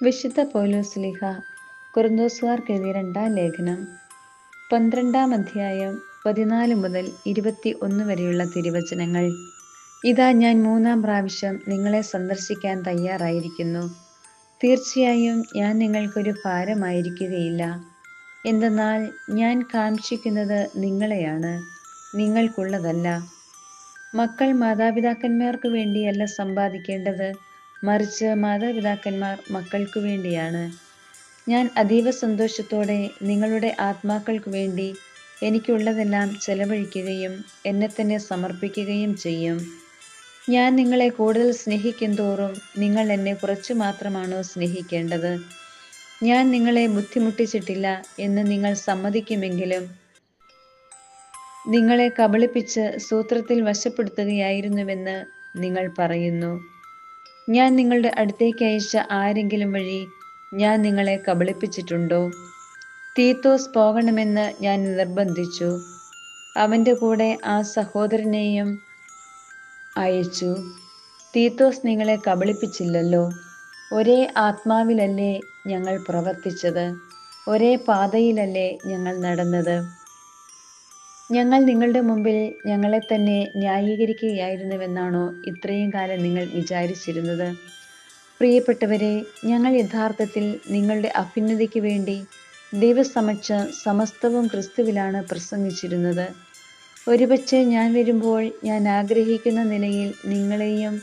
വിശുദ്ധ പൗലോസ്ലീഹ കൊരിന്തോസുകാർക്കെഴുതിയ 2-ാം ലേഖനം 12-ാം അധ്യായം 14 മുതൽ 21 വരെയുള്ള തിരുവചനങ്ങൾ. ഇതാ, ഞാൻ 3-ാം പ്രാവശ്യം നിങ്ങളെ സന്ദർശിക്കാൻ തയ്യാറായിരിക്കുന്നു. തീർച്ചയായും ഞാൻ നിങ്ങൾക്കൊരു ഭാരമായിരിക്കുകയില്ല. എന്തെന്നാൽ ഞാൻ കാംക്ഷിക്കുന്നത് നിങ്ങളെയാണ്, നിങ്ങൾക്കുള്ളതല്ല. മക്കൾ മാതാപിതാക്കന്മാർക്ക് വേണ്ടിയല്ല സമ്പാദിക്കേണ്ടത്, മറിച്ച് മാതാപിതാക്കന്മാർ മക്കൾക്കു വേണ്ടിയാണ്. ഞാൻ അതീവ സന്തോഷത്തോടെ നിങ്ങളുടെ ആത്മാക്കൾക്കു വേണ്ടി എനിക്കുള്ളതെല്ലാം ചെലവഴിക്കുകയും എന്നെ തന്നെ സമർപ്പിക്കുകയും ചെയ്യും. ഞാൻ നിങ്ങളെ കൂടുതൽ സ്നേഹിക്കും തോറും നിങ്ങൾ എന്നെ കുറച്ചു മാത്രമാണോ സ്നേഹിക്കേണ്ടത്? ഞാൻ നിങ്ങളെ ബുദ്ധിമുട്ടിച്ചിട്ടില്ല എന്ന് നിങ്ങൾ സമ്മതിക്കുമെങ്കിലും നിങ്ങളെ കബളിപ്പിച്ച് സൂത്രത്തിൽ വശപ്പെടുത്തുകയായിരുന്നുവെന്ന് നിങ്ങൾ പറയുന്നു. ഞാൻ നിങ്ങളുടെ അടുത്തേക്ക് അയച്ച ആരെങ്കിലും വഴി ഞാൻ നിങ്ങളെ കബളിപ്പിച്ചിട്ടുണ്ടോ? തീത്തോസ് പോകണമെന്ന് ഞാൻ നിർബന്ധിച്ചു. അവൻ്റെ കൂടെ ആ സഹോദരനെയും അയച്ചു. തീത്തോസ് നിങ്ങളെ കബളിപ്പിച്ചില്ലല്ലോ. ഒരേ ആത്മാവിലല്ലേ ഞങ്ങൾ പ്രവർത്തിച്ചത്, ഒരേ പാതയിലല്ലേ ഞങ്ങൾ നടന്നത്. ഞങ്ങൾ നിങ്ങളുടെ മുമ്പിൽ ഞങ്ങളെ തന്നെ ന്യായീകരിക്കുകയായിരുന്നുവെന്നാണോ ഇത്രയും കാലം നിങ്ങൾ വിചാരിച്ചിരുന്നത്? പ്രിയപ്പെട്ടവരെ, ഞങ്ങൾ യഥാർത്ഥത്തിൽ നിങ്ങളുടെ അഭ്യുന്നതിക്ക് വേണ്ടി ദൈവസമക്ഷം സമസ്തവും ക്രിസ്തുവിലാണ് പ്രസംഗിച്ചിരുന്നത്. ഒരുപക്ഷെ ഞാൻ വരുമ്പോൾ ഞാൻ ആഗ്രഹിക്കുന്ന നിലയിൽ നിങ്ങളെയും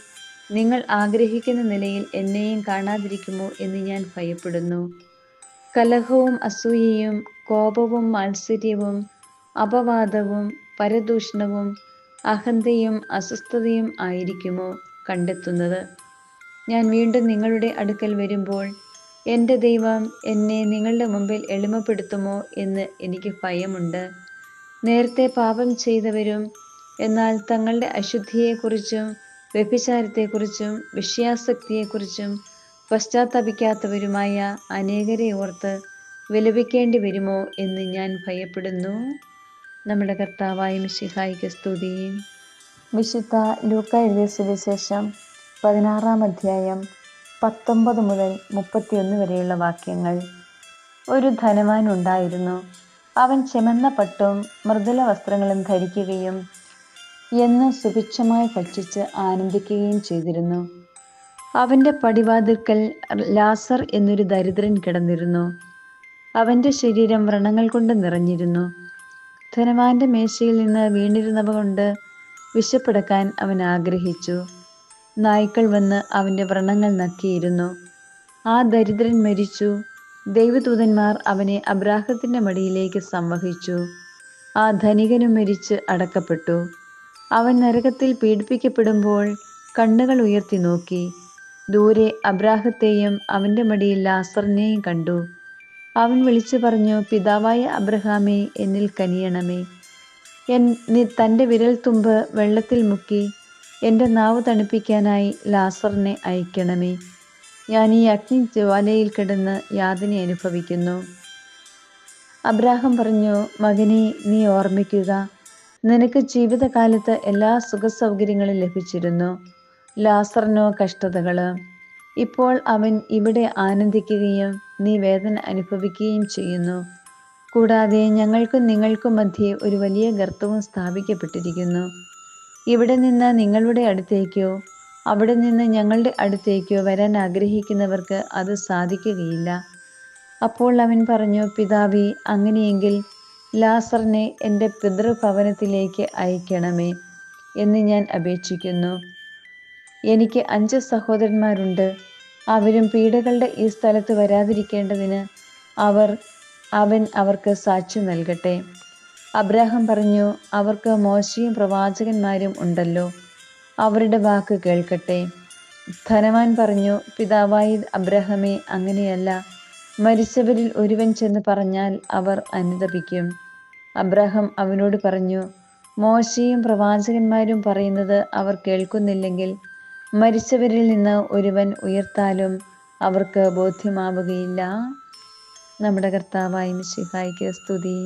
നിങ്ങൾ ആഗ്രഹിക്കുന്ന നിലയിൽ എന്നെയും കാണാതിരിക്കുമോ എന്ന് ഞാൻ ഭയപ്പെടുന്നു. കലഹവും അസൂയയും കോപവും മാത്സര്യവും അപവാദവും പരദൂഷണവും അഹന്തയും അസ്വസ്ഥതയും ആയിരിക്കുമോ കണ്ടെത്തുന്നത്? ഞാൻ വീണ്ടും നിങ്ങളുടെ അടുക്കൽ വരുമ്പോൾ എൻ്റെ ദൈവം എന്നെ നിങ്ങളുടെ മുമ്പിൽ എളിമപ്പെടുത്തുമോ എന്ന് എനിക്ക് ഭയമുണ്ട്. നേരത്തെ പാപം ചെയ്തവരും എന്നാൽ തങ്ങളുടെ അശുദ്ധിയെക്കുറിച്ചും വ്യഭിചാരത്തെക്കുറിച്ചും വിഷയാസക്തിയെക്കുറിച്ചും പശ്ചാത്തപിക്കാത്തവരുമായ അനേകരെ ഓർത്ത് വിലപിക്കേണ്ടി വരുമോ എന്ന് ഞാൻ ഭയപ്പെടുന്നു. നമ്മുടെ കർത്താവായ മിശിഹായ്ക്ക് സ്തുതി. വിശുദ്ധ ലൂക്കാ എഴുതിയ സുവിശേഷം 16-ാം അധ്യായം 19 മുതൽ 31 വരെയുള്ള വാക്യങ്ങൾ. ഒരു ധനവാൻ ഉണ്ടായിരുന്നു. അവൻ ചെമന്ന പട്ടും മൃദുല വസ്ത്രങ്ങളും ധരിക്കുകയും എന്ന് സുഭിക്ഷമായി ഭക്ഷിച്ച് ആനന്ദിക്കുകയും ചെയ്തിരുന്നു. അവൻ്റെ പടിവാതിൽക്കൽ ലാസർ എന്നൊരു ദരിദ്രൻ കിടന്നിരുന്നു. അവൻ്റെ ശരീരം വ്രണങ്ങൾ കൊണ്ട് നിറഞ്ഞിരുന്നു. ധനവാന്റെ മേശയിൽ നിന്ന് വീണിരുന്നവ കൊണ്ട് വിശപ്പടക്കാൻ അവൻ ആഗ്രഹിച്ചു. നായ്ക്കൾ വന്ന് അവൻ്റെ വ്രണങ്ങൾ നക്കിയിരുന്നു. ആ ദരിദ്രൻ മരിച്ചു. ദൈവദൂതന്മാർ അവനെ അബ്രാഹത്തിൻ്റെ മടിയിലേക്ക് സംവഹിച്ചു. ആ ധനികനും മരിച്ച് അടക്കപ്പെട്ടു. അവൻ നരകത്തിൽ പീഡിപ്പിക്കപ്പെടുമ്പോൾ കണ്ണുകൾ ഉയർത്തി നോക്കി. ദൂരെ അബ്രാഹത്തെയും അവൻ്റെ മടിയിൽ ലാസറിനെയും കണ്ടു. അവൻ വിളിച്ചു പറഞ്ഞു, പിതാവായ അബ്രഹാമേ, എന്നിൽ കനിയണമേ. തൻ്റെ വിരൽത്തുമ്പ് വെള്ളത്തിൽ മുക്കി എൻ്റെ നാവ് തണുപ്പിക്കാനായി ലാസറിനെ അയക്കണമേ. ഞാൻ ഈ അഗ്നിജ്വാലയിൽ കിടന്ന് യാതന അനുഭവിക്കുന്നു. അബ്രാഹാം പറഞ്ഞു, മകനെ, നീ ഓർമ്മിക്കുക, നിനക്ക് ജീവിതകാലത്ത് എല്ലാ സുഖസൗകര്യങ്ങളും ലഭിച്ചിരുന്നു. ലാസറിനോ കഷ്ടതകൾ. ഇപ്പോൾ അവൻ ഇവിടെ ആനന്ദിക്കുകയും നീ വേദന അനുഭവിക്കുകയും ചെയ്യുന്നു. കൂടാതെ ഞങ്ങൾക്കും നിങ്ങൾക്കും മധ്യേ ഒരു വലിയ ഗർത്തവും സ്ഥാപിക്കപ്പെട്ടിരിക്കുന്നു. ഇവിടെ നിന്ന് നിങ്ങളുടെ അടുത്തേക്കോ അവിടെ നിന്ന് ഞങ്ങളുടെ അടുത്തേക്കോ വരാൻ ആഗ്രഹിക്കുന്നവർക്ക് അത് സാധിക്കുകയില്ല. അപ്പോൾ അവൻ പറഞ്ഞു, പിതാവേ, അങ്ങനെയെങ്കിൽ ലാസറിനെ എൻ്റെ പിതൃഭവനത്തിലേക്ക് അയക്കണമേ എന്ന് ഞാൻ അപേക്ഷിക്കുന്നു. എനിക്ക് 5 സഹോദരന്മാരുണ്ട്. അവരും പീഡകളുടെ ഈ സ്ഥലത്ത് വരാതിരിക്കേണ്ടതിന് അവൻ അവർക്ക് സാക്ഷ്യം നൽകട്ടെ. അബ്രാഹാം പറഞ്ഞു, അവർക്ക് മോശയും പ്രവാചകന്മാരും ഉണ്ടല്ലോ, അവരുടെ വാക്ക് കേൾക്കട്ടെ. ധനവാൻ പറഞ്ഞു, പിതാവായ അബ്രാഹാമേ, അങ്ങനെയല്ല. മരിച്ചവരിൽ ഒരുവൻ ചെന്ന് പറഞ്ഞാൽ അവർ അനുതപിക്കും. അബ്രാഹാം അവനോട് പറഞ്ഞു, മോശയും പ്രവാചകന്മാരും പറയുന്നത് അവർ കേൾക്കുന്നില്ലെങ്കിൽ മരിച്ചവരിൽ നിന്ന് ഒരുവൻ ഉയർത്താലും അവർക്ക് ബോധ്യമാവുകയില്ല. നമ്മുടെ കർത്താവായ മിശിഹായ്ക്ക് സ്തുതി.